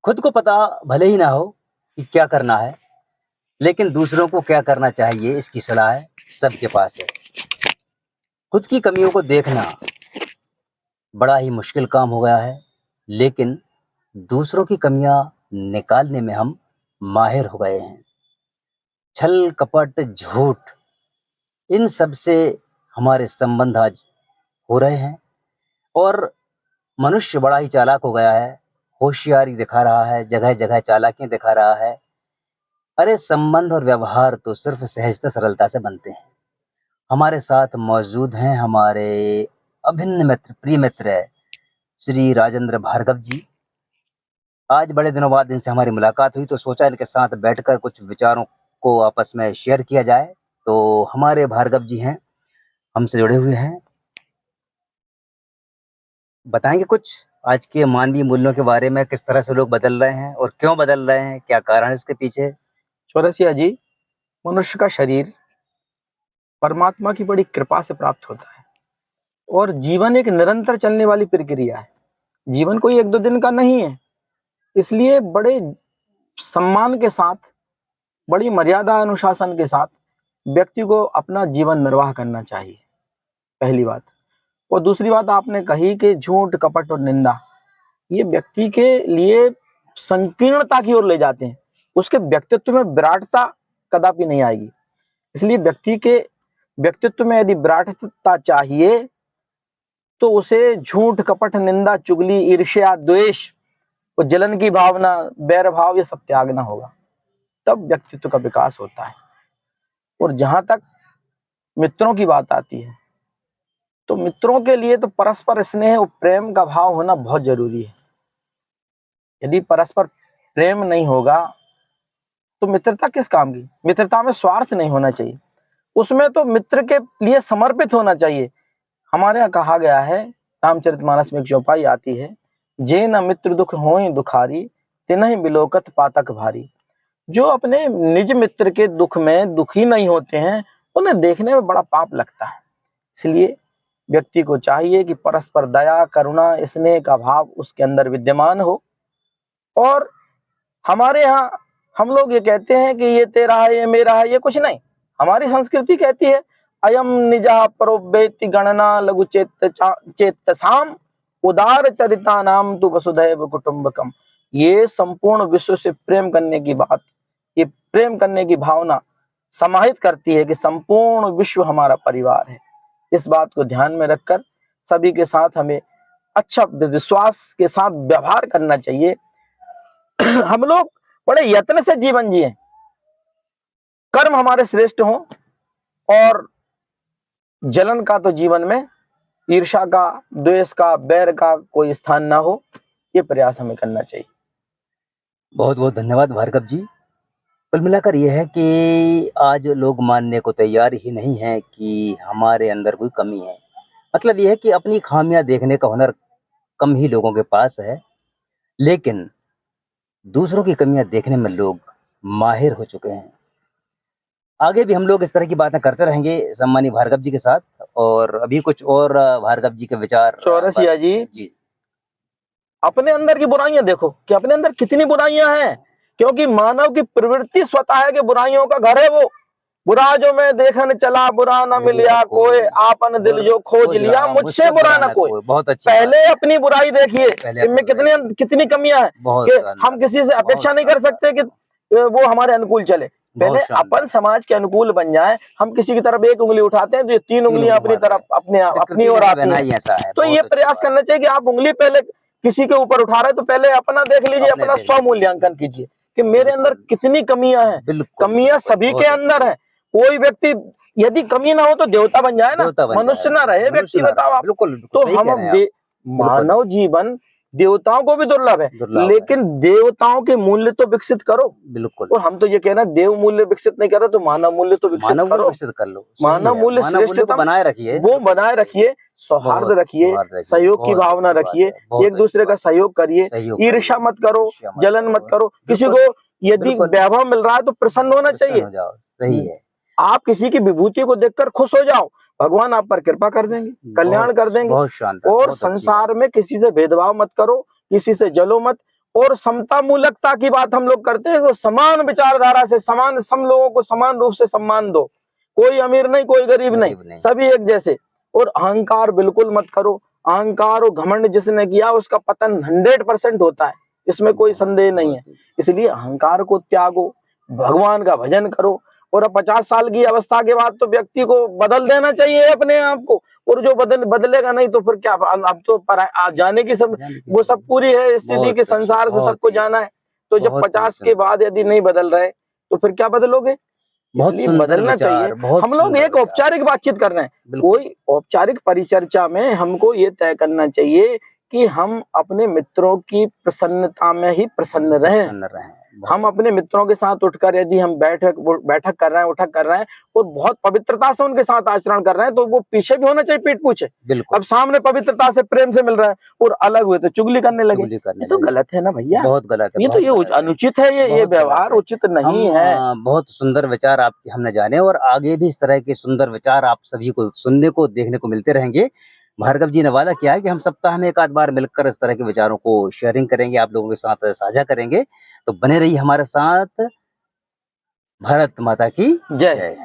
खुद को पता भले ही ना हो कि क्या करना है, लेकिन दूसरों को क्या करना चाहिए इसकी सलाह सबके पास है। खुद की कमियों को देखना बड़ा ही मुश्किल काम हो गया है, लेकिन दूसरों की कमियां निकालने में हम माहिर हो गए हैं। छल, कपट, झूठ इन सब से हमारे संबंध आज हो रहे हैं और मनुष्य बड़ा ही चालाक हो गया है, होशियारी दिखा रहा है, जगह-जगह चालाकियाँ दिखा रहा है। अरे संबंध और व्यवहार तो सिर्फ सहजता सरलता से बनते हैं। हमारे साथ मौजूद हैं हमारे अभिन्न मित्र, प्रिय मित्र श्री राजेंद्र भार्गव जी। आज बड़े दिनों बाद इनसे हमारी मुलाकात हुई तो सोचा इनके साथ बैठकर कुछ विचारों को आपस में शेयर किया जाए। तो हमारे भार्गव जी हैं, हमसे जुड़े हुए हैं। बताएँगे कुछ आज के मानवीय मूल्यों के बारे में, किस तरह से लोग बदल रहे हैं और क्यों बदल रहे हैं? क्या कारण है इसके पीछे? चौरसिया जी, मनुष्य का शरीर परमात्मा की बड़ी कृपा से प्राप्त होता है और जीवन एक निरंतर चलने वाली प्रक्रिया है। जीवन कोई एक दो दिन का नहीं है, इसलिए बड़े सम्मान के साथ, बड़ी मर्यादा अनुशासन के साथ व्यक्ति को अपना जीवन निर्वाह करना चाहिए, पहली बात। और दूसरी बात आपने कही कि झूठ, कपट और निंदा ये व्यक्ति के लिए संकीर्णता की ओर ले जाते हैं। उसके व्यक्तित्व में विराटता कदापि नहीं आएगी। इसलिए व्यक्ति के व्यक्तित्व में यदि विराटता चाहिए तो उसे झूठ, कपट, निंदा, चुगली, ईर्ष्या, द्वेष और जलन की भावना, बैर भाव ये सब त्यागना होगा, तब व्यक्तित्व का विकास होता है। और जहां तक मित्रों की बात आती है तो मित्रों के लिए तो परस्पर स्नेह और प्रेम का भाव होना बहुत जरूरी है। यदि परस्पर प्रेम नहीं होगा तो मित्रता किस काम की? मित्रता में स्वार्थ नहीं होना चाहिए, उसमें तो मित्र के लिए समर्पित होना चाहिए। हमारे यहाँ कहा गया है, रामचरितमानस में एक चौपाई आती है, जे न मित्र दुख होई दुखारी तिनहि बिलोकत पातक भारी। जो अपने निज मित्र के दुख में दुखी नहीं होते हैं उन्हें देखने में बड़ा पाप लगता है। इसलिए व्यक्ति को चाहिए कि परस्पर दया, करुणा, स्नेह का भाव उसके अंदर विद्यमान हो। और हमारे यहाँ हम लोग ये कहते हैं कि ये तेरा है, ये मेरा है, ये कुछ नहीं। हमारी संस्कृति कहती है अयम निजा परोवेति गणना लघु चेतसाम उदार चरिता नाम तु वसुधैव कुटुंबकम। ये संपूर्ण विश्व से प्रेम करने की बात, ये प्रेम करने की भावना समाहित करती है कि संपूर्ण विश्व हमारा परिवार है। इस बात को ध्यान में रखकर सभी के साथ हमें अच्छा विश्वास के साथ व्यवहार करना चाहिए। हम लोग बड़े यत्न से जीवन जिए, कर्म हमारे श्रेष्ठ हों और जलन का तो जीवन में, ईर्ष्या का, द्वेष का, बैर का कोई स्थान ना हो, ये प्रयास हमें करना चाहिए। बहुत बहुत धन्यवाद भार्गव जी। कुल मिलाकर यह है कि आज लोग मानने को तैयार ही नहीं है कि हमारे अंदर कोई कमी है। मतलब यह है कि अपनी खामियां देखने का हुनर कम ही लोगों के पास है, लेकिन दूसरों की कमियां देखने में लोग माहिर हो चुके हैं। आगे भी हम लोग इस तरह की बातें करते रहेंगे सम्मानीय भार्गव जी के साथ। और अभी कुछ और भार्गव जी के विचार। चौरसिया जी, अपने अंदर की बुराइयां देखो कि अपने अंदर कितनी बुराइयां हैं, क्योंकि मानव की प्रवृत्ति स्वतः है कि बुराइयों का घर है वो। बुरा जो मैं देखन चला बुरा न मिलिया कोई, आपन दिल जो खोज लिया मुझसे बुरा न कोई। बहुत अच्छी पहले अपनी बुराई देखिए इनमें कितनी कमियां हैं कि हम किसी से अपेक्षा नहीं कर सकते कि वो हमारे अनुकूल चले। पहले अपन समाज के अनुकूल बन जाए। हम किसी की तरफ एक उंगली उठाते हैं तो ये तीन उंगलियां अपनी तरफ अपनी ओर आती हैं। तो ये प्रयास करना चाहिए कि आप उंगली पहले किसी के ऊपर उठा रहे तो पहले अपना देख लीजिए, अपना स्व मूल्यांकन कीजिए कि मेरे अंदर कितनी कमियां हैं। कमियां सभी के अंदर है। कोई व्यक्ति यदि कमी ना हो तो देवता बन जाए ना, मनुष्य ना रहे व्यक्ति। बताओ आप। तो हम मानव जीवन देवताओं को भी दुर्लभ है, लेकिन देवताओं के मूल्य तो विकसित करो। बिल्कुल। और हम तो ये कहना देव मूल्य विकसित नहीं कर रहे तो मानव मूल्य तो विकसित कर लो। मानव मूल्य श्रेष्ठतम बनाए रखिए, वो बनाए रखिए, सौहार्द रखिए, सहयोग की भावना रखिए, एक दूसरे का सहयोग करिए, ईर्ष्या मत करो, जलन मत करो। किसी को यदि वैभव मिल रहा है तो प्रसन्न होना चाहिए। सही है। आप किसी की विभूति को देखकर खुश हो जाओ, भगवान आप पर कृपा कर देंगे, कल्याण कर देंगे। और संसार में किसी से भेदभाव मत करो, किसी से जलो मत। और समता मूलकता की बात हम लोग करते हैं, तो समान विचारधारा से समान, सम लोगों को समान रूप से सम्मान दो, कोई अमीर नहीं कोई गरीब नहीं, सभी एक जैसे। और अहंकार बिल्कुल मत करो, अहंकार और घमंड जिसने किया उसका पतन 100% होता है, इसमें कोई संदेह नहीं है। इसलिए अहंकार को त्यागो, भगवान का भजन करो। और अब 50 साल की अवस्था के बाद तो व्यक्ति को बदल देना चाहिए अपने आप को, और जो बदलेगा नहीं तो फिर क्या, अब तो जाने की सब वो सब पूरी है स्थिति के, संसार से सबको जाना है। तो जब 50 के बाद यदि नहीं बदल रहे तो फिर क्या बदलोगे? इसलिए बदलना चाहिए। हम लोग एक औपचारिक बातचीत कर रहे हैं, कोई औपचारिक परिचर्चा में हमको ये तय करना चाहिए कि हम अपने मित्रों की प्रसन्नता में ही प्रसन्न रहें। हम अपने मित्रों के साथ उठकर यदि हम बैठक कर रहे हैं, उठक कर रहे हैं और बहुत पवित्रता से उनके साथ आचरण कर रहे हैं, तो वो पीछे भी होना चाहिए पीठ पूछे। अब सामने पवित्रता से प्रेम से मिल रहा है और अलग हुए तो चुगली करने लगे, ये तो गलत है ना भैया, बहुत गलत है, ये अनुचित है, ये व्यवहार उचित नहीं है। बहुत सुंदर विचार आपके हमने जाने, और आगे भी इस तरह के सुंदर विचार आप सभी को सुनने को देखने को मिलते रहेंगे। भार्गव जी ने वादा किया है कि हम सप्ताह में एक आध बार मिलकर इस तरह के विचारों को शेयरिंग करेंगे, आप लोगों के साथ साझा करेंगे। तो बने रहिए हमारे साथ। भारत माता की जय।